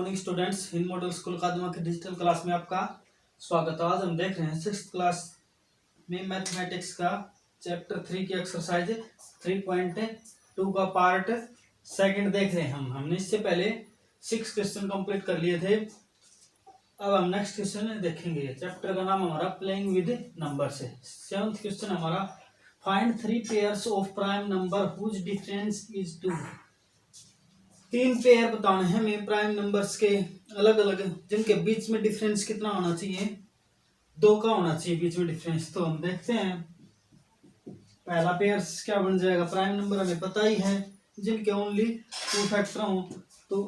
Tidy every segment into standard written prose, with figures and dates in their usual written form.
Morning students, इन model school Khadima की digital class में आपका स्वागत है। आज हम देख रहे हैं 6th क्लास में मैथमेटिक्स का चैप्टर 3 की एक्सरसाइज 3.2 का पार्ट सेकंड देख रहे हैं। हमने इससे पहले 6 क्वेश्चन कंप्लीट कर लिए थे। अब हम नेक्स्ट क्वेश्चन देखेंगे। चैप्टर का नाम हमारा प्लेइंग विद नंबर्स है। 7th क्वेश्चन हमारा find 3 pairs of prime number whose difference is 2। 3 pair बताने हैं हमें प्राइम नंबर्स के अलग अलग, जिनके बीच में डिफरेंस कितना होना चाहिए, 2 का होना चाहिए बीच में डिफरेंस। तो हम देखते हैं पहला पेयर क्या बन जाएगा। प्राइम नंबर हमें पता ही है, जिनके ओनली 2 फैक्टर हो, तो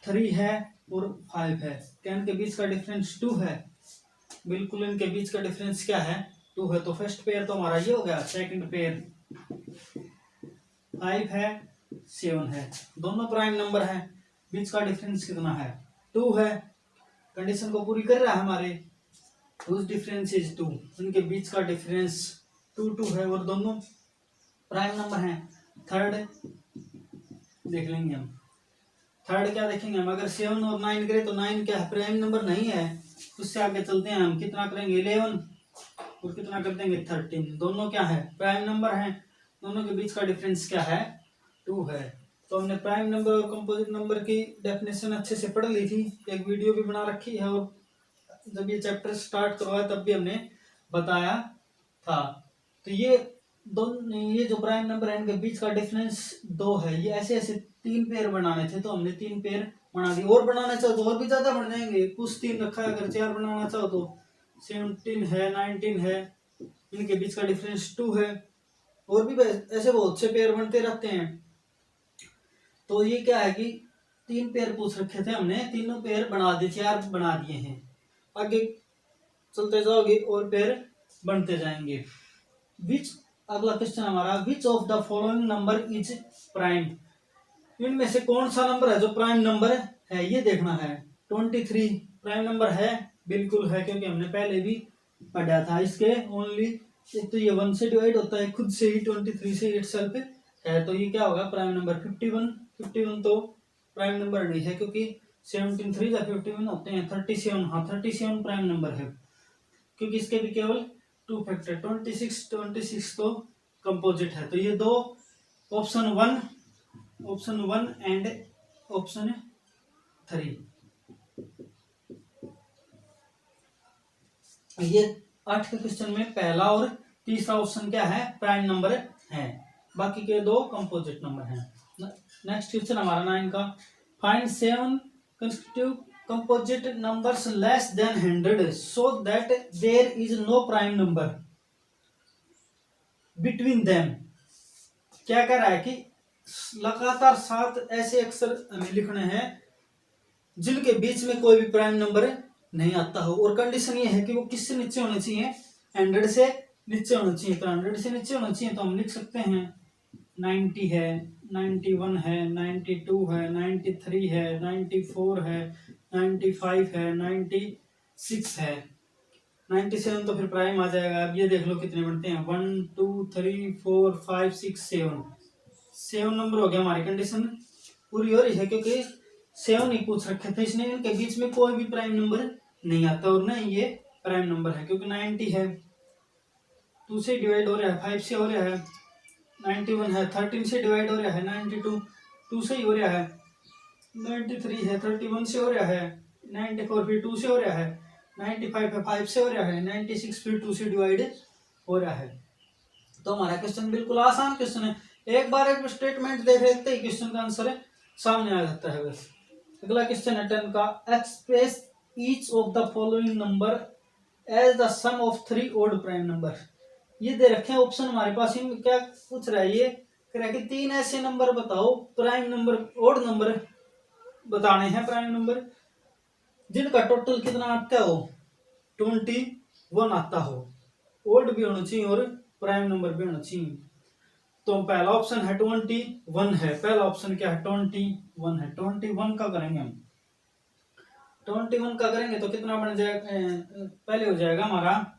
3 है और 5 है। क्या इनके बीच का डिफरेंस 2 है? बिल्कुल, इनके बीच का डिफरेंस क्या है? 2 है। तो फर्स्ट पेयर तो हमारा ये हो गया। सेकंड पेयर 5 है 7 है, दोनों प्राइम नंबर है। बीच का डिफरेंस कितना है? 2 है। कंडीशन को पूरी कर रहा है हमारे। हुज डिफरेंस इज 2, उनके बीच का डिफरेंस 2 है और दोनों प्राइम नंबर हैं। थर्ड देख लेंगे हम। थर्ड क्या देखेंगे हम? अगर 7 और 9 करें तो 9 क्या है? प्राइम नंबर नहीं है। उससे आगे चलते हैं हम। कितना करेंगे? 11 और कितना कर देंगे? 13। दोनों क्या है? प्राइम नंबर हैं। दोनों के बीच का डिफरेंस क्या है? 2 है। तो हमने प्राइम नंबर और कंपोजिट नंबर की डेफिनेशन अच्छे से पढ़ ली थी, एक वीडियो भी बना रखी है, और जब ये चैप्टर स्टार्ट करवाया तब भी हमने बताया था। तो ये दोनों, ये जो प्राइम नंबर है, इनके बीच का डिफरेंस 2 है। ये ऐसे ऐसे 3 पेयर बनाने थे, तो हमने 3 पेयर बना दिए। और बनाना चाहो तो और भी ज्यादा बन जाएंगे। कुछ 3 रखा है, अगर 4 बनाना चाहो तो 17 है, 19 है, इनके बीच का डिफरेंस 2 है। और भी ऐसे बहुत से पेयर बनते रहते हैं। तो ये क्या है कि 3 पेयर पूछ रखे थे हमने, तीनों पेयर बना दिए, 4 बना दिए हैं। आगे चलते जाओगे और पेयर बनते जाएंगे। विच, अगला क्वेश्चन हमारा, which of the following number is prime. इनमें से कौन सा नंबर है जो प्राइम नंबर है, ये देखना है। 23 प्राइम नंबर है? बिल्कुल है, क्योंकि हमने पहले भी पढ़ा था। इसके ओनली एक तो ये 1 से डिवाइड होता है खुद से ही, 23 से इटसेल्फ है। तो ये क्या होगा? Prime number. 51 तो प्राइम नंबर नहीं है, क्योंकि 17 3 या 51 होते हैं। 37, हाँ 37 प्राइम नंबर है, क्योंकि इसके भी केवल 2 फैक्टर। 26 तो कंपोजिट है। तो ये दो ऑप्शन 1 एंड ऑप्शन 3, ये 8 के क्वेश्चन में पहला और तीसरा ऑप्शन क्या है? प्राइम नंबर है। बाकी के 2 कंपोजिट नंबर हैं। नेक्स्ट क्वेश्चन हमारा 9 का, find 7 consecutive composite numbers less than 100 so that there is no prime number between them. क्या कह रहा है कि लगातार 7 ऐसे अक्षर हमें लिखने हैं जिनके बीच में कोई भी प्राइम नंबर नहीं आता हो, और कंडीशन ये है कि वो किससे नीचे होने चाहिए? 100 से नीचे होने चाहिए। तो 100 से नीचे होने चाहिए, तो हम लिख सकते हैं 90 है, 91 है, 92 है, 93 है, 94 है, 95 है, 96 है, 97 तो फिर प्राइम आ जाएगा। अब ये देख लो कितने बनते हैं, 1 2 3 4 5 6 7 नंबर हो गया। हमारी कंडीशन पूरी हो रही है, क्योंकि 7 ही पूछ रखे थे इसने। इनके बीच में कोई भी प्राइम नंबर नहीं आता, और नहीं ये प्राइम नंबर है, क्योंकि 90 है 2 से डिवाइड हो रहा है, 5 से हो रहा है। 91 है 13 से डिवाइड हो रहा है, 92 2 से ही हो रहा है। 93 है 31 से हो रहा है, 94 फिर 2 से हो रहा है, 95 है 5 से हो रहा है, 96 फिर 2 से डिवाइड हो रहा है। तो हमारा क्वेश्चन बिल्कुल आसान क्वेश्चन है। एक बार एक स्टेटमेंट देख लेते ही क्वेश्चन का आंसर सामने आ जाता है बस। अगला क्वेश्चन है 10 का, express each of the following number as the sum of 3 odd prime number. ये दे रखे हैं ऑप्शन हमारे पास। इनमें क्या पूछ रहा है? ये कह रहा है कि 3 ऐसे नंबर बताओ, प्राइम नंबर, ओड नंबर बताने हैं, प्राइम नंबर, जिनका टोटल कितना आता हो? 21 आता हो। ओड भी होना चाहिए और प्राइम नंबर भी होना चाहिए। तो पहला ऑप्शन है 21 है। पहला ऑप्शन क्या है? 21 है। 21 का करेंगे हम। 21 का करेंगे तो कितना बन जाएगा? पहले हो जाएगा हमारा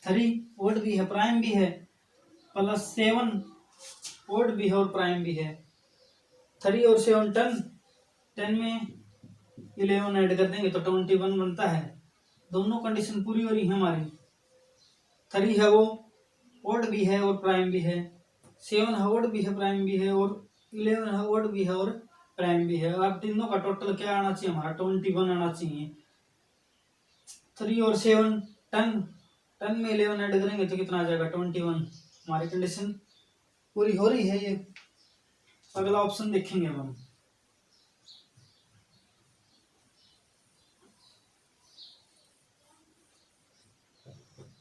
3, ओड भी है प्राइम भी है, प्लस 7 ओड भी है और प्राइम भी है। 3 और 7 10, 10 में 11 ऐड कर देंगे तो 21 बनता है। दोनों कंडीशन पूरी हो रही है हमारी। 3 है वो ओड भी है और प्राइम भी है, 7 है ओड भी है प्राइम भी है, और 11 है ओड भी है और प्राइम भी है। अब तीनों का टोटल क्या आना चाहिए हमारा 21 आना चाहिए। 3 और 7 10 में 11 ऐड करेंगे तो कितना आ जाएगा 21। हमारी कंडीशन पूरी हो रही है। ये अगला ऑप्शन देखेंगे अब हम।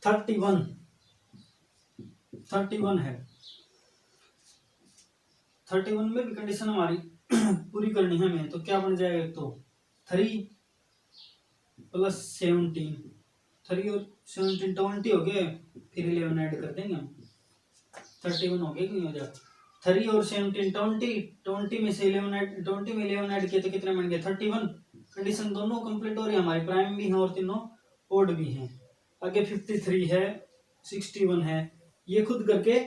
31 है। 31 में भी कंडीशन हमारी पूरी करनी है हमें, तो क्या बन जाएगा, तो 3 + 17, 3 और 17 20 हो गए, फिर 11 ऐड कर देंगे हम, 31 हो गया, क्यों हो जाएगा 3 और 17 20 में से 11 ऐड, 20 में 11 ऐड किए तो कितने बन गए 31। कंडीशन दोनों कंप्लीट हो रही है हमारी, प्राइम भी है और तीनों ओड भी हैं। आगे 53 है, 61 है, ये खुद करके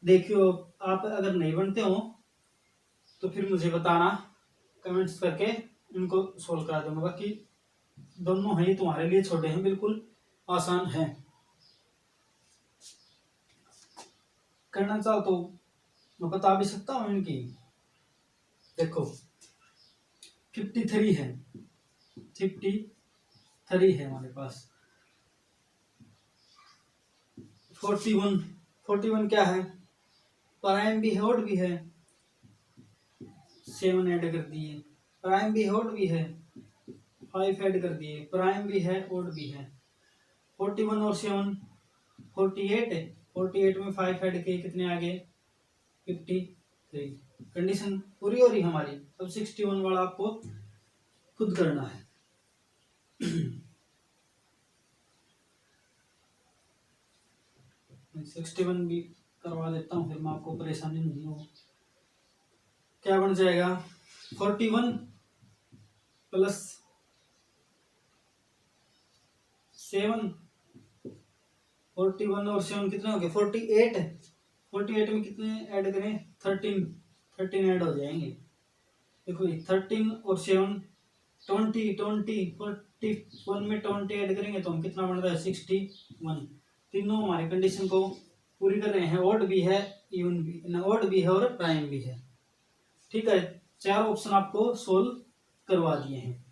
देखियो। आप अगर नहीं बनते हो तो फिर मुझे बताना, कमेंट्स करके इनको सोल्व करा दूंगा। बाकी दोनों हैं तुम्हारे लिए छोटे हैं, बिल्कुल आसान है। करना चाहो तो मैं बता भी सकता हूँ इनकी। देखो 53 है, 53 है हमारे पास। 41 क्या है, प्राइम भी है ओड भी है, 7 ऐड कर दिए, प्राइम भी है ओड भी है, 5 ऐड कर दिए, प्राइम भी है ओड भी है। 41 और 7 48 है, 48 में 5 ऐड किए कितने आ गए 53। कंडीशन पूरी हो रही हमारी। अब 61 वाला आपको खुद करना है। 61 भी करवा देता हूँ, फिर मैं आपको परेशानी नहीं हो। क्या बन जाएगा 41 + 7, 41 और 7 कितने हो गए 48 है। 48 में कितने ऐड करें 13 ऐड हो जाएंगे। देखो 13 और 7 20 41 में 20 ऐड करेंगे तो हम कितना बन रहा है 61। तीनों हमारी कंडीशन को पूरी कर रहे हैं, ओड भी है इवन भी ना, ओड भी है और प्राइम भी है। ठीक है, 4 ऑप्शन आपको सोल्व करवा दिए हैं।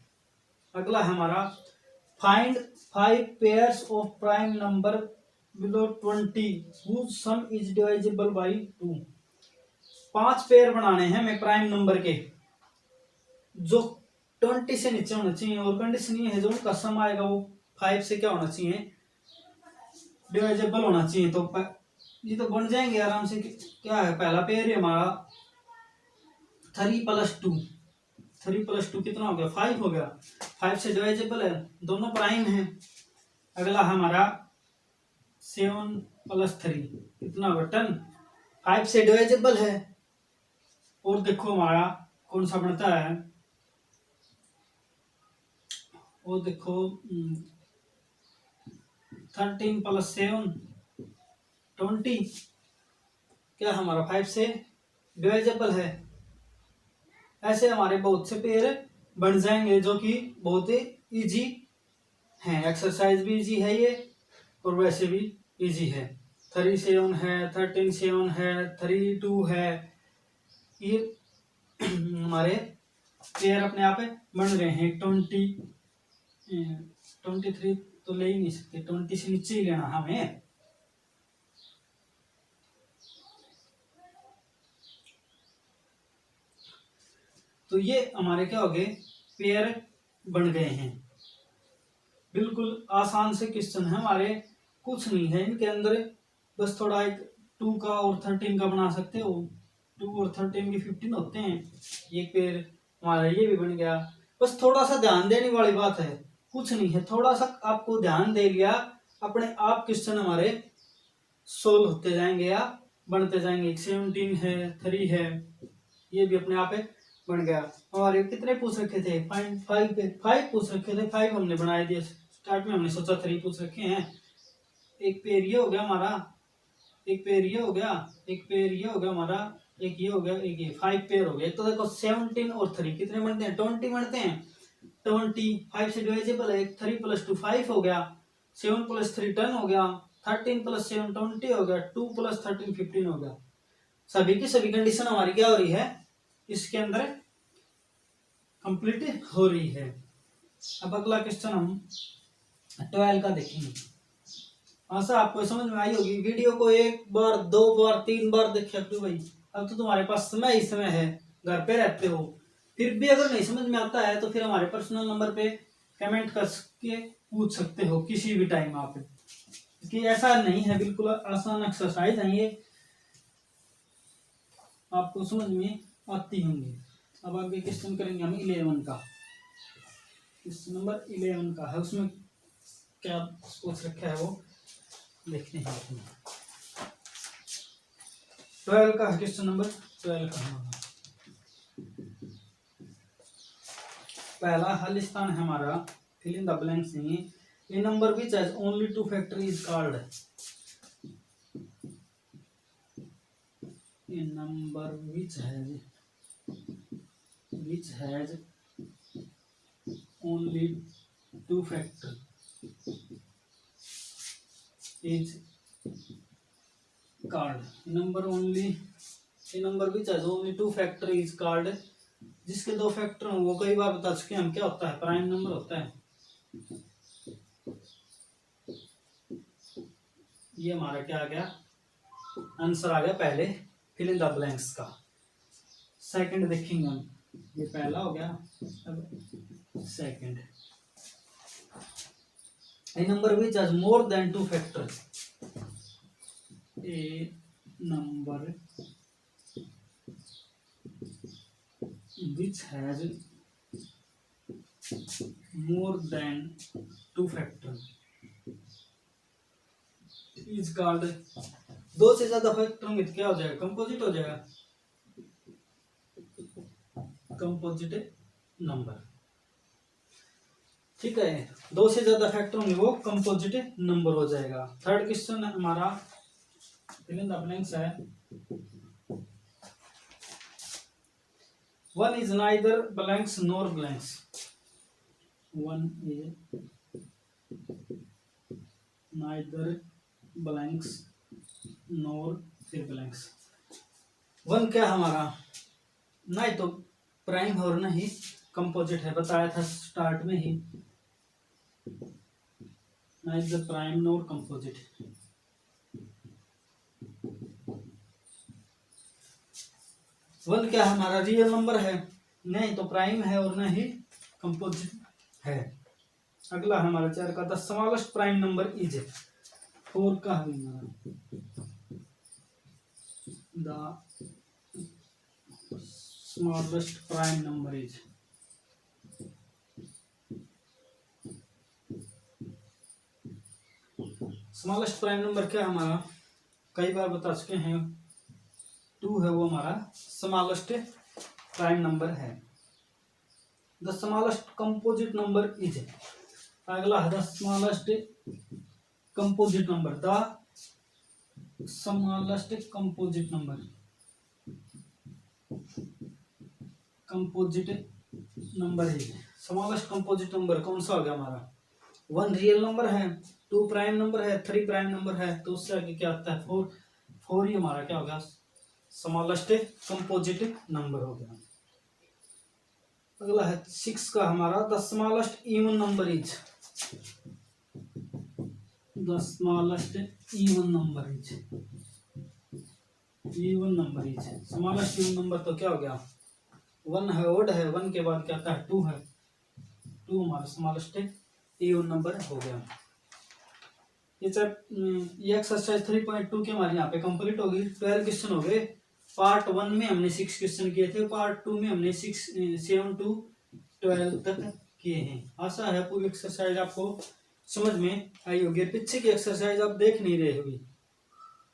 अगला है हमारा find 5 pairs of prime number below 20 whose sum is divisible by 2। 5 pair बनाने हैं हमें प्राइम नंबर के जो 20 से नीचे होना चाहिए, और कंडीशन ये है जो उनका सम आएगा वो 5 से क्या होना चाहिए डिवाइजेबल होना चाहिए। तो ये तो बन जाएंगे आराम से। क्या है पहला पेयर है हमारा 3 + 2, 3 + 2 कितना हो गया 5 हो गया, 5 से डिवाइजेबल है, दोनों प्राइम है। अगला हमारा 7 + 3 कितना होगा 10, 5 से डिवाइजेबल है। और देखो हमारा कौन सा बनता है, वो देखो 13 + 7 20 क्या हमारा 5 से डिवाइजेबल है। ऐसे हमारे बहुत से पेयर बन जाएंगे जो कि बहुत ही इजी हैं। एक्सरसाइज भी इजी है ये, और वैसे भी इजी है। 3 7 है, 13 7 है, 3 2 है, ये हमारे पेयर अपने आप बन रहे हैं। 23 तो ले ही नहीं सकते, 20 से नीचे ही लेना हमें। तो ये हमारे क्या हो गए पेयर बन गए हैं। बिल्कुल आसान से क्वेश्चन है हमारे, कुछ नहीं है इनके अंदर, बस थोड़ा एक 2 का और 13 का बना सकते हो। 2 और 13 भी 15 होते हैं। ये पेयर हमारा ये भी बन गया। बस थोड़ा सा ध्यान देने वाली बात है, कुछ नहीं है, थोड़ा सा आपको ध्यान दे लिया अपने आप क्वेश्चन हमारे सोल्व होते जाएंगे या बनते जाएंगे। 17 है, 3 है, ये भी अपने आप बन गया। हमारे कितने पूछ रखे थे 5 पूछ रखे थे, 5 हमने बनाए दिए। स्टार्ट में हमने सोचा 3 पूछ रखे हैं। एक पेयर ये हो गया हमारा, एक पेयर ये हो गया, एक पेयर ये हो गया हमारा, एक ये हो गया, एक ये, 5 पेयर हो गए। तो देखो 17 और 3 कितने बनते हैं, 20 बनते हैं। 20 5 से डिवाइजेबल है, 3 + 2 5 हो गया, 7 + 3 10 हो गया, 13 + 7 20 हो गया, 2 + 13 15 हो गया। सभी की सभी कंडीशन हमारी क्या हो रही है, इसके अंदर कंप्लीट हो रही है। अब अगला क्वेश्चन हम 12 का देखेंगे। आशा आपको समझ में आई होगी। वीडियो को 1 बार 2 बार 3 बार देख सकते हो भाई। अब तो तुम्हारे पास समय ही समय है, घर पे रहते हो, फिर भी अगर नहीं समझ में आता है तो फिर हमारे पर्सनल नंबर पे कमेंट करके पूछ सकते हो किसी भी टाइम आप। कि ऐसा नहीं है, बिल्कुल आसान एक्सरसाइज है ये, आपको समझ में आती होंगी। अब आगे क्वेश्चन करेंगे हम 11 का। क्वेश्चन नंबर 11 का है, उसमें क्या पूछ रखा है वो देखते हैं। 12 का है, क्वेश्चन नंबर 12 का हमारा पहला हल स्थान है हमारा, फिल इन द ब्लैंक्स में। A number which has only 2 factor is called, a number which has only 2 factor is called, number which has only 2 factor is called, जिसके 2 फैक्टर हो, वो कई बार बता चुके हम, क्या होता है, प्राइम नंबर होता है। ये हमारा क्या आ गया, आंसर आ गया पहले फिल इन द ब्लैंक्स का। सेकंड देखेंगे हम, ये पहला हो गया, अब second. A number which has more than 2 factors, a number which has more than 2 factors is called, 2 से ज्यादा फैक्टर होंगे तो क्या हो जाएगा, कंपोजिट हो जाएगा, कंपोजिट नंबर। ठीक है, 2 से ज्यादा फैक्टर होंगे वो कंपोजिट नंबर हो जाएगा। थर्ड क्वेश्चन हमारा फिल इन द ब्लैंक्स है, 1 is neither blanks nor blanks, 1 is neither blanks nor फिर blanks। 1 क्या हमारा, नहीं तो प्राइम और ना ही कंपोजिट है, बताया था स्टार्ट में ही, neither प्राइम नोर कंपोजिट। वन क्या हमारा रियल नंबर है, नहीं तो प्राइम है और ना ही कंपोजिट है। अगला हमारा 4 का, the smallest prime number is, 4 का है हमारा, the smallest prime number is, smallest prime number क्या हमारा, कई बार बता चुके हैं, 2 है वो हमारा स्मॉलेस्ट प्राइम नंबर है। The smallest composite number is, अगला है the smallest composite number, the smallest composite number, composite number is, smallest composite number कौन सा हो गया हमारा, 1 रियल नंबर है, 2 प्राइम नंबर है, 3 प्राइम नंबर है, तो उससे आगे क्या आता है 4, 4 ही हमारा क्या होगा, स्मॉलेस्ट कंपोजिट नंबर हो गया। अगला है 6 का हमारा, the smallest even number is, the smallest even number is, even number is, smallest even number तो क्या हो गया, 1 है, ओड है, 1 के बाद क्या आता है 2 है, 2 हमारा स्मॉलेस्ट इवन नंबर हो गया। ये एक्सरसाइज 3.2 की हमारी यहाँ पे कंप्लीट होगी। 12 क्वेश्चन हो गए। पार्ट 1 में हमने 6 क्वेश्चन किए थे, पार्ट 2 में हमने 7 to 12 तक किए हैं। आशा है पूरी एक्सरसाइज आपको समझ में आई होगी। पीछे की एक्सरसाइज आप देख नहीं रहे होगी,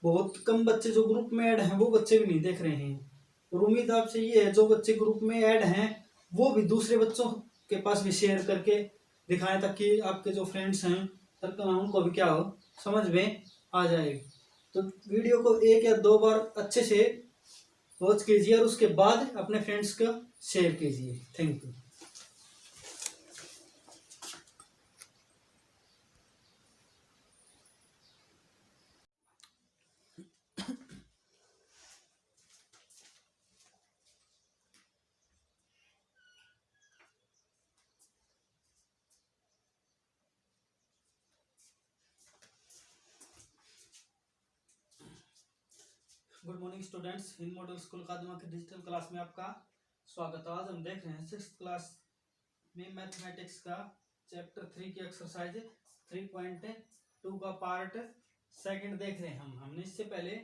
बहुत कम बच्चे जो ग्रुप में ऐड हैं वो बच्चे भी नहीं देख रहे हैं, और उम्मीद आपसे ये है जो बच्चे ग्रुप में ऐड हैं वो भी दूसरे बच्चों के पास भी शेयर करके दिखाएं, ताकि आपके जो फ्रेंड्स हैं सर्कल उनको भी क्या हो समझ में आ जाएगी। तो वीडियो को 1 या 2 बार अच्छे से वॉच कीजिए और उसके बाद अपने फ्रेंड्स को शेयर कीजिए। Thank you. Good morning students, Hind model school Khadima की डिजिटल क्लास में आपका स्वागत है। आज हम देख रहे हैं 6th क्लास में मैथमेटिक्स का चैप्टर 3 की एक्सरसाइज 3.2 का पार्ट सेकंड देख रहे हैं। हमने इससे पहले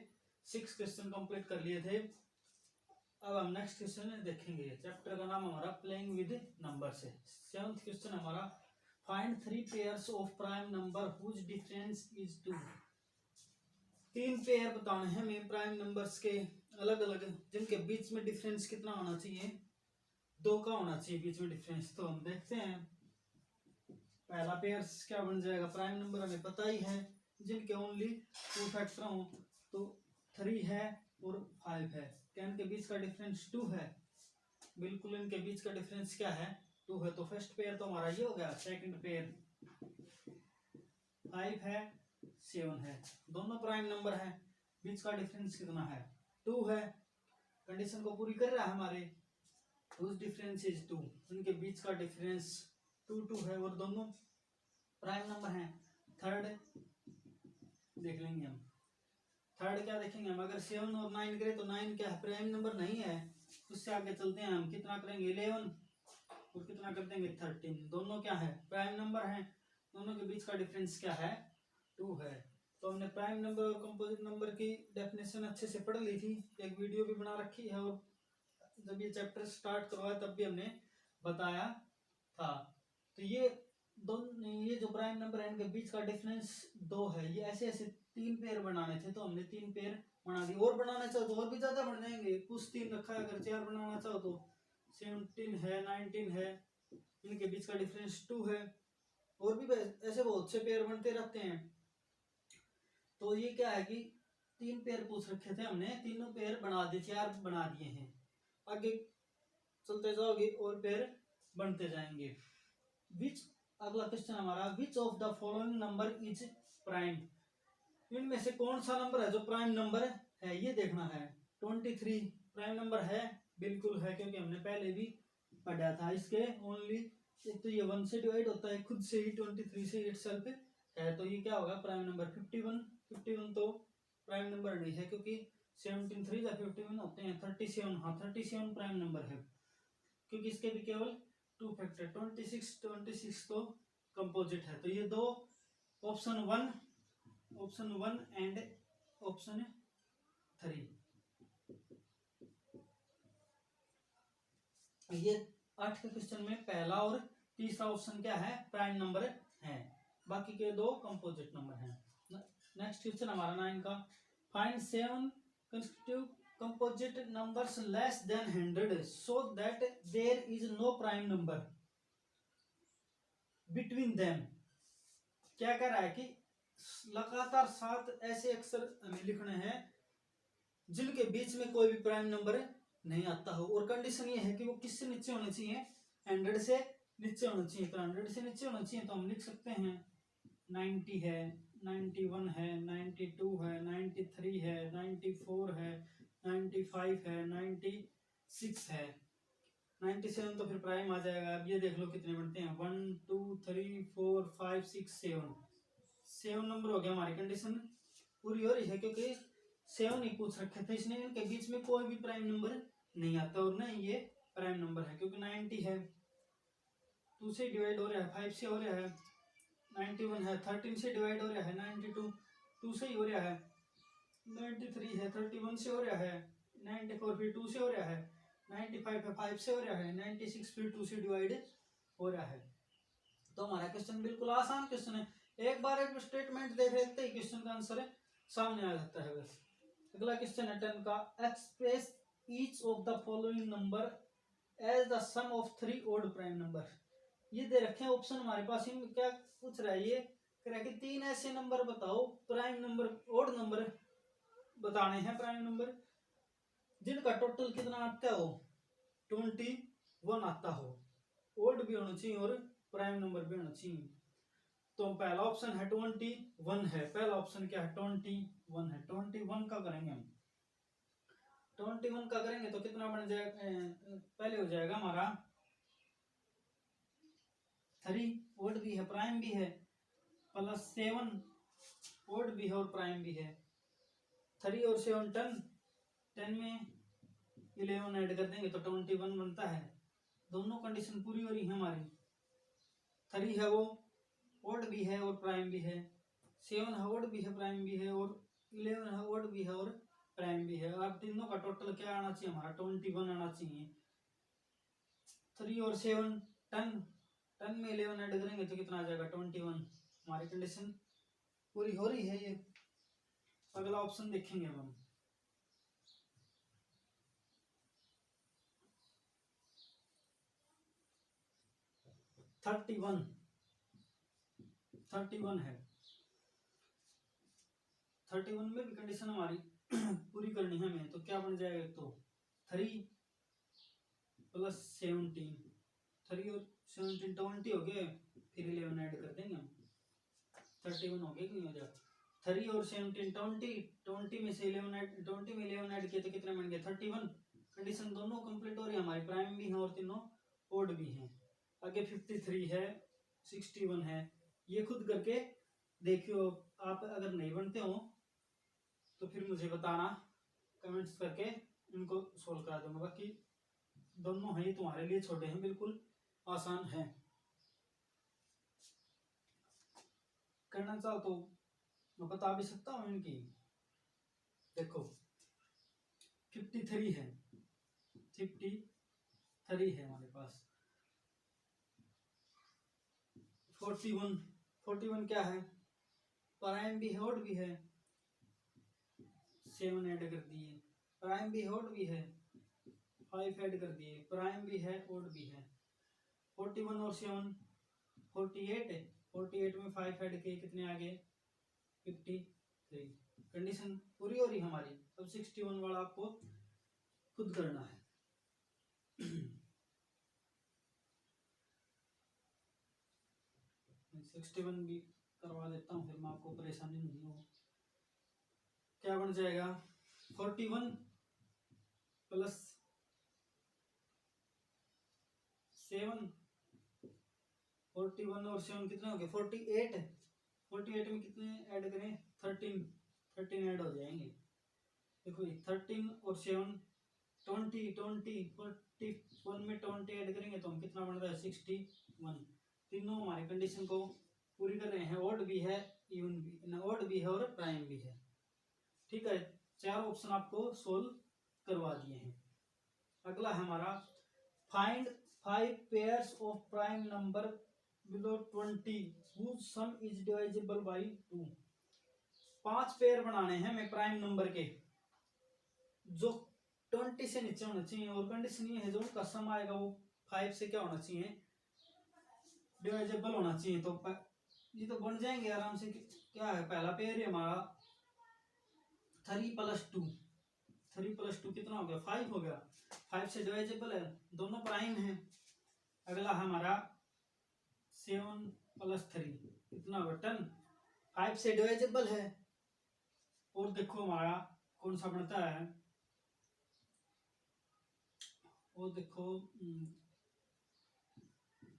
6 क्वेश्चन कंप्लीट कर लिए थे। अब हम नेक्स्ट क्वेश्चन देखेंगे। चैप्टर का नाम हमारा प्लेइंग विद नंबर्स है। 7th क्वेश्चन हमारा find 3 pairs of prime number whose difference is 2। 3 pair बताने हैं हमें प्राइम नंबर्स के अलग अलग, जिनके बीच में डिफरेंस कितना होना चाहिए, 2 का होना चाहिए बीच में डिफरेंस। तो हम देखते हैं पहला पेयर क्या बन जाएगा। प्राइम नंबर हमें पता ही है, जिनके ओनली 2 फैक्टर हो, तो 3 है और 5 है। क्या इनके बीच का डिफरेंस 2 है? बिल्कुल, इनके बीच का डिफरेंस क्या है? 2 है। तो फर्स्ट पेयर तो हमारा ये हो गया। सेकंड पेयर 5 है 7 है, दोनों प्राइम नंबर है। बीच का डिफरेंस कितना है? 2 है। कंडीशन को पूरी कर रहा है हमारे। हुज डिफरेंस इज 2, उनके बीच का डिफरेंस 2 है और दोनों प्राइम नंबर हैं। थर्ड देख लेंगे हम। थर्ड क्या देखेंगे हम? अगर 7 और 9 करें तो 9 क्या है? प्राइम नंबर नहीं है। उससे आगे चलते हैं हम। कितना करेंगे? 11 और कितना कर देंगे? 13। दोनों क्या है? प्राइम नंबर हैं। दोनों के बीच का डिफरेंस क्या है? 2 है। तो हमने प्राइम नंबर और कंपोजिट नंबर की डेफिनेशन अच्छे से पढ़ ली थी, एक वीडियो भी बना रखी है, और जब ये चैप्टर स्टार्ट करवाया तब भी हमने बताया था। तो ये दोनों, ये जो प्राइम नंबर है इनके बीच का डिफरेंस 2 है। ये ऐसे ऐसे 3 पेयर बनाने थे, तो हमने 3 पेयर बना दिए। और बनाना चाहो तो और भी ज्यादा बन जाएंगे। कुछ 3 रखा है, अगर 4 बनाना चाहो तो 17 है 19 है, इनके बीच का डिफरेंस 2 है। और भी ऐसे बहुत से पेयर बनते रहते हैं। तो ये क्या है कि 3 पेयर पूछ रखे थे हमने, तीनों पेयर बना दिए, 4 बना दिए हैं। आगे चलते जाओगे और पेयर बनते जाएंगे। विच, अगला क्वेश्चन हमारा, which of the following number is prime. इनमें से कौन सा नंबर है जो प्राइम नंबर है, ये देखना है। 23 प्राइम नंबर है? बिल्कुल है, क्योंकि हमने पहले भी पढ़ा था। इसके ओनली एक तो ये 1 से डिवाइड होता है खुद से ही, 23 से इटसेल्फ है। तो ये क्या होगा? Prime number. 51 तो प्राइम नंबर नहीं है, क्योंकि 17 3 या 51 होते हैं। 37, हाँ 37 प्राइम नंबर है, क्योंकि इसके भी केवल 2 फैक्टर। 26 तो कंपोजिट है। तो ये दो ऑप्शन 1 एंड ऑप्शन 3, ये 8 के क्वेश्चन में पहला और तीसरा ऑप्शन क्या है? प्राइम नंबर है। बाकी के 2 कंपोजिट नंबर हैं। नेक्स्ट क्वेश्चन हमारा 9 का, find 7 consecutive composite numbers less than 100 so that there is no prime number between them. क्या कह रहा है कि लगातार 7 ऐसे अक्षर हमें लिखने हैं जिनके बीच में कोई भी प्राइम नंबर नहीं आता हो, और कंडीशन ये है कि वो किससे नीचे होने चाहिए? 100 से नीचे होना चाहिए। तो 100 से नीचे होना चाहिए, तो हम लिख सकते हैं 90 है, 91 है, 92 है, 93 है, 94 है, 95 है, 96 है, 97 तो फिर प्राइम आ जाएगा। अब ये देख लो कितने बनते हैं, 1 2 3 4 5 6 7 नंबर हो गया। हमारी कंडीशन पूरी हो रही है, क्योंकि 7 ही पूछ रखे थे इसने। इनके बीच में कोई भी प्राइम नंबर नहीं आता, और ना ये प्राइम नंबर है, क्योंकि 90 है 2 से डिवाइड हो रहा है, 5 से हो रहा है। 91 है 13 से डिवाइड हो रहा है, 92 2 से ही हो रहा है। 93 है 31 से हो रहा है, 94 फिर 2 से हो रहा है, 95 है 5 से हो रहा है, 96 फिर 2 से डिवाइड हो रहा है। तो हमारा क्वेश्चन बिल्कुल आसान क्वेश्चन है। एक बार एक स्टेटमेंट देख लेते ही क्वेश्चन का आंसर सामने आ जाता है बस। अगला क्वेश्चन है 10 का, express each of the following number as the sum of 3 odd prime number. ये दे रखे हैं ऑप्शन हमारे पास। इनमें क्या पूछ रहा है? ये कह रहा है कि 3 ऐसे नंबर बताओ, प्राइम नंबर, ओड नंबर, बताने हैं प्राइम नंबर जिनका टोटल कितना आता हो 21 आता हो, ओड भी होना चाहिए और प्राइम नंबर भी होना चाहिए। तो पहला ऑप्शन है 21 है, पहला ऑप्शन क्या है 21 है। 21 का करेंगे हम, 21 का करेंगे तो कितना बन जाएगा, पहले हो जाएगा हमारा 3 ओड भी है प्राइम भी है प्लस 7 ओड भी है और प्राइम भी है। 3 और 7 10 में 11 ऐड कर देंगे तो 21 बनता है। दोनों कंडीशन पूरी हो रही है हमारी। 3 है वो ओड भी है और प्राइम भी है, 7 है ओड भी है प्राइम भी है और 11 है ओड भी है और प्राइम भी है। अब तीनों का टोटल क्या आना चाहिए हमारा 21 आना चाहिए। 3 और 7 10 में 11 ऐड करेंगे तो कितना आ जाएगा 21। हमारी कंडीशन पूरी हो रही है। ये अगला ऑप्शन देखेंगे अब हम। 31 है। 31 में भी कंडीशन हमारी पूरी करनी है हमें, तो क्या बन जाएगा, तो 3 प्लस 17, 3 और 17 20 हो गए, फिर 11 ऐड कर देंगे हम, 31 हो गया कि नहीं हो जाएगा। 3 और 17 20 में से 11 ऐड, 20 में 11 ऐड किए तो कितने बन गए 31। कंडीशन दोनों कंप्लीट हो रही है हमारी, प्राइम भी है और तीनों ओड भी हैं। आगे 53 है, 61 है, ये खुद करके देखियो। आप अगर नहीं बनते हो तो फिर मुझे बताना, कमेंट्स करके इनको सोल्व करा दूंगा। बाकी दोनों हैं तुम्हारे लिए छोटे हैं, बिल्कुल आसान है। करना चाहो तो मैं बता भी सकता हूँ इनकी। देखो 53 है, 53 है हमारे पास। 41 क्या है, प्राइम भी है ओड भी है, 7 ऐड कर दिए, प्राइम भी है ओड भी है, 5 ऐड कर दिए, प्राइम भी है ओड भी है। 41 और 7 48 है, 48 में 5 ऐड किए कितने आ गए 53। कंडीशन पूरी हो रही हमारी। अब 61 वाला आपको खुद करना है। 61 भी करवा देता हूँ, फिर मैं आपको परेशानी नहीं हो। क्या बन जाएगा 41 प्लस 7, 41 और 7 कितने हो गए 48 है। 48 में कितने ऐड करें 13 ऐड हो जाएंगे। देखो 13 और 7 20 41 में 20 ऐड करेंगे तो हम कितना बन रहा है 61। तीनों हमारी कंडीशन को पूरी कर रहे हैं, ओड भी है इवन भी, ओड भी है और प्राइम भी है। ठीक है, 4 ऑप्शन आपको सोल्व करवा दिए हैं। अगला है हमारा find 5 pairs of prime number below 20 whose sum is divisible by 2। 5 pair बनाने हैं हमें प्राइम नंबर के जो 20 से नीचे होना चाहिए, और कंडीशन ये है जो उनका सम आएगा वो 5 से क्या होना चाहिए डिवाइजेबल होना चाहिए। तो ये तो बन जाएंगे आराम से। क्या है पहला पेयर है हमारा 3 + 2, 3 + 2 कितना हो गया 5 हो गया, 5 से डिवाइजेबल है, दोनों प्राइम है। अगला हमारा 7 + 3 कितना होगा 10, 5 से डिवाइजेबल है। और देखो हमारा कौन सा बनता है, वो देखो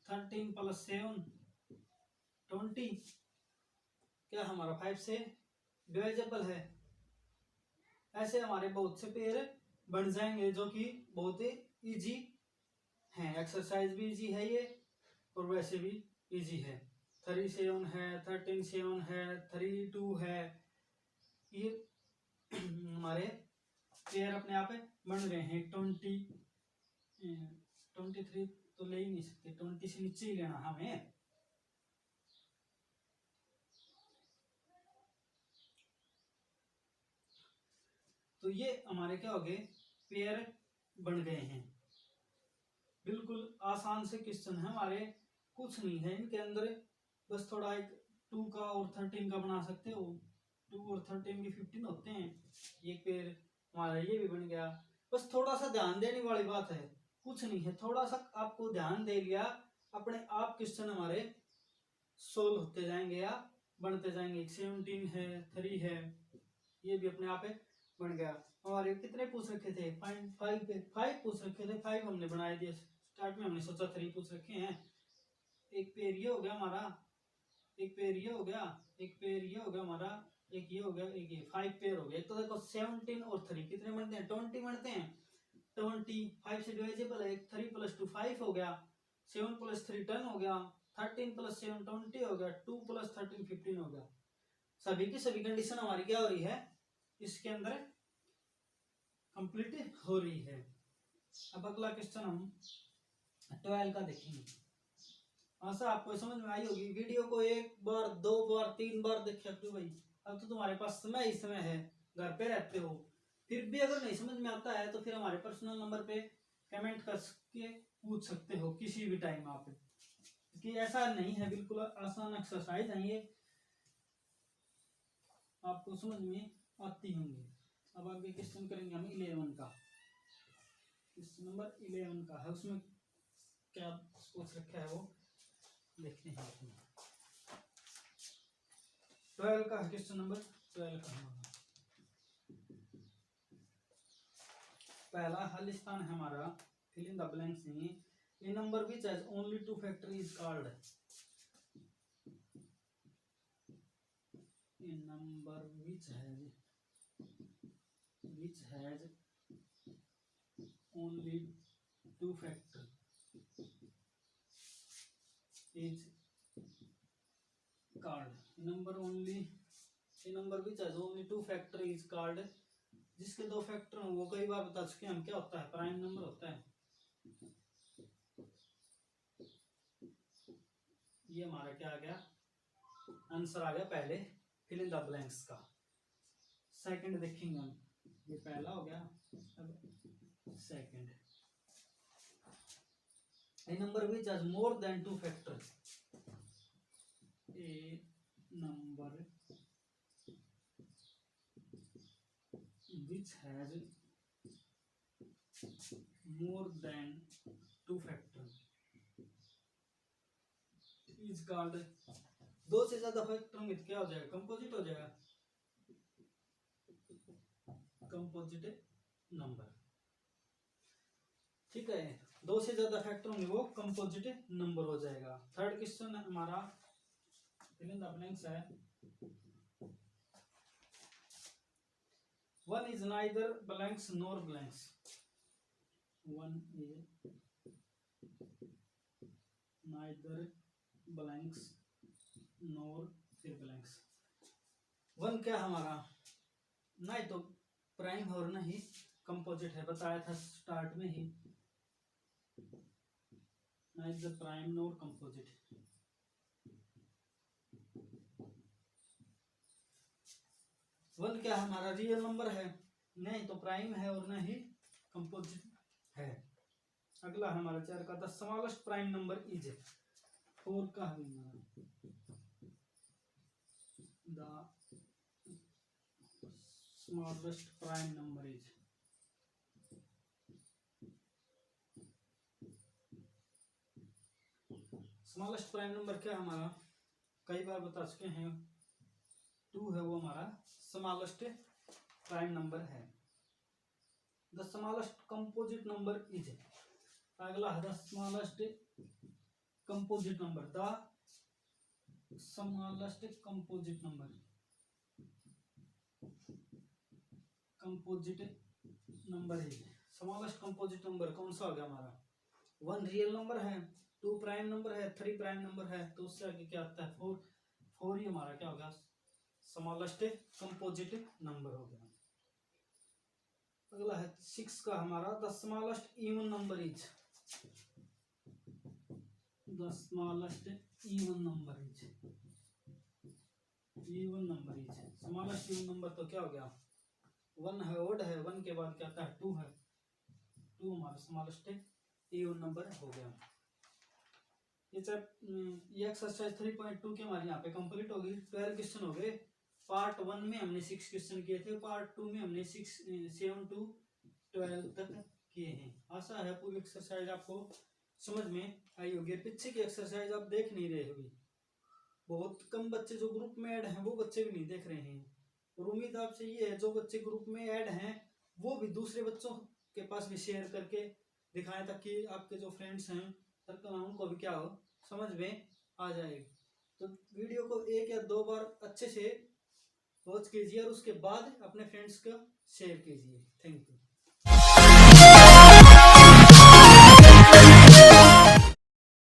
13 + 7 20 क्या हमारा 5 से डिवाइजेबल है। ऐसे हमारे बहुत से पेयर बन जाएंगे जो कि बहुत ही इजी हैं। एक्सरसाइज भी इजी है ये और वैसे भी इजी है। 3 7 है, 13 7 है, 3 2 है, ये हमारे पेयर अपने आप बन रहे हैं। 23 तो ले ही नहीं सकते, 20 से नीचे ही लेना हमें। तो ये हमारे क्या हो गए पेयर बन गए हैं। बिल्कुल आसान से क्वेश्चन है हमारे, कुछ नहीं है इनके अंदर, बस थोड़ा एक 2 का और 13 का बना सकते हो, 2 और 13 भी 15 होते हैं। एक पेयर हमारा ये भी बन गया। बस थोड़ा सा ध्यान देने वाली बात है, कुछ नहीं है, थोड़ा सा आपको ध्यान दे लिया, अपने आप क्वेश्चन हमारे सोल्व होते जाएंगे या बनते जाएंगे। 17 है, 3 है, ये भी अपने आप बन गया। हमारे कितने पूछ रखे थे? 5 पूछ रखे थे, 5 हमने बनाए दिए। स्टार्ट में हमने सोचा 3 पूछ रखे हैं। एक पेयर ये हो गया हमारा, एक पेयर ये हो गया, एक पेयर ये हो गया हमारा, एक ये हो गया, एक ये, 5 पेयर हो गया। तो देखो 17 और 3 कितने बनते हैं? 20 बनते हैं। 20 5 से डिवाइजेबल है। 3 + 2 5 हो गया, 7 + 3 10 हो गया, 13 + 7 20 हो गया, 2 + 13 15 हो गया। सभी की सभी कंडीशन हमारी क्या हो रही है इसके अंदर कंप्लीट हो रही है। अब अगला क्वेश्चन हम 12 का देखेंगे। आशा आपको समझ में आई होगी। वीडियो को 1 बार 2 बार 3 बार देखा तो भाई, अब तो तुम्हारे पास समय ही समय है, घर पे रहते हो। फिर भी अगर नहीं समझ में आता है तो फिर हमारे पर्सनल नंबर पे कमेंट करके पूछ सकते हो किसी भी टाइम आप, कि ऐसा नहीं है, बिल्कुल आसान एक्सरसाइज है ये, आपको समझ में आती होंगी। अब आगे क्वेश्चन करेंगे हम 11 का। क्वेश्चन नंबर 11 का है, उसमें क्या पूछ रखा है वो देखते हैं। 12 का क्वेश्चन नंबर 12 का पहला हल स्थान है हमारा, फिल इन द ब्लैंक्स नहीं। A number which has only 2 factor is called, a number which has only 2 factor is called, a number which has only 2 factor is called, जिसके 2 फैक्टर हो वो कई बार बता चुके हम क्या होता है, प्राइम नंबर होता है। ये हमारा क्या आ गया, आंसर आ गया पहले फिल इन द ब्लैंक्स का। सेकंड देखेंगे हम, ये पहला हो गया, अब second. A number which has more than 2 factor, A number which has more than 2 factor is called, 2 से ज्यादा फैक्टर होंगे तो क्या हो जाएगा, कंपोजिट हो जाएगा, कंपोजिट नंबर। ठीक है, 2 से ज्यादा फैक्टर होंगे वो कंपोजिट नंबर हो जाएगा। थर्ड क्वेश्चन हमारा फिल इन द ब्लैंक्स है, 1 is neither blanks nor blanks, 1 is neither blanks nor फिर blanks। 1 क्या हमारा ना ही तो प्राइम और ना ही कंपोजिट है, बताया था स्टार्ट में ही, neither prime nor composite. One क्या हमारा रियल नंबर है, नहीं तो प्राइम है और ना ही कंपोजिट है। अगला हमारा 4 का, the smallest prime number is, 4 का है हमारा, the smallest prime number is, smallest prime number क्या हमारा कई बार बता चुके हैं, 2 है वो हमारा स्मॉलेस्ट प्राइम नंबर है। The smallest composite number is, अगला है the smallest composite number, the smallest composite number, composite number is, smallest composite number कौन सा हो गया हमारा, 1 रियल नंबर है, 2 प्राइम नंबर है, 3 प्राइम नंबर है, तो उससे आगे क्या आता है 4, 4 ही हमारा क्या होगा स्मॉलेस्ट कंपोजिट नंबर हो गया। अगला है 6 का हमारा, the smallest even number is, the smallest even number is, even number is, smallest even number तो क्या हो गया 1 है, ओड है, 1 के बाद क्या आता है 2 है, 2 हमारा स्मॉलेस्ट इवन नंबर हो गया। ये एक्सरसाइज 3.2 की हमारी यहाँ पे कंप्लीट होगी। 12 क्वेश्चन हो गए, पार्ट 1 में हमने 6 क्वेश्चन किए थे, पार्ट 2 में हमने 7 to 12 तक किए हैं। आशा है पूरी एक्सरसाइज आपको समझ में आई होगी। पीछे की एक्सरसाइज आप देख नहीं रहे होगी, बहुत कम बच्चे जो ग्रुप में ऐड हैं वो बच्चे भी नहीं देख रहे हैं। और उम्मीद आपसे ये है जो बच्चे ग्रुप में ऐड हैं वो भी दूसरे बच्चों के पास भी शेयर करके दिखाएं, ताकि आपके जो फ्रेंड्स हैं सर्कल उनको भी क्या हो समझ में आ जाएगी। तो वीडियो को 1 या 2 बार अच्छे से वॉच कीजिए और उसके बाद अपने फ्रेंड्स को शेयर कीजिए। Thank you.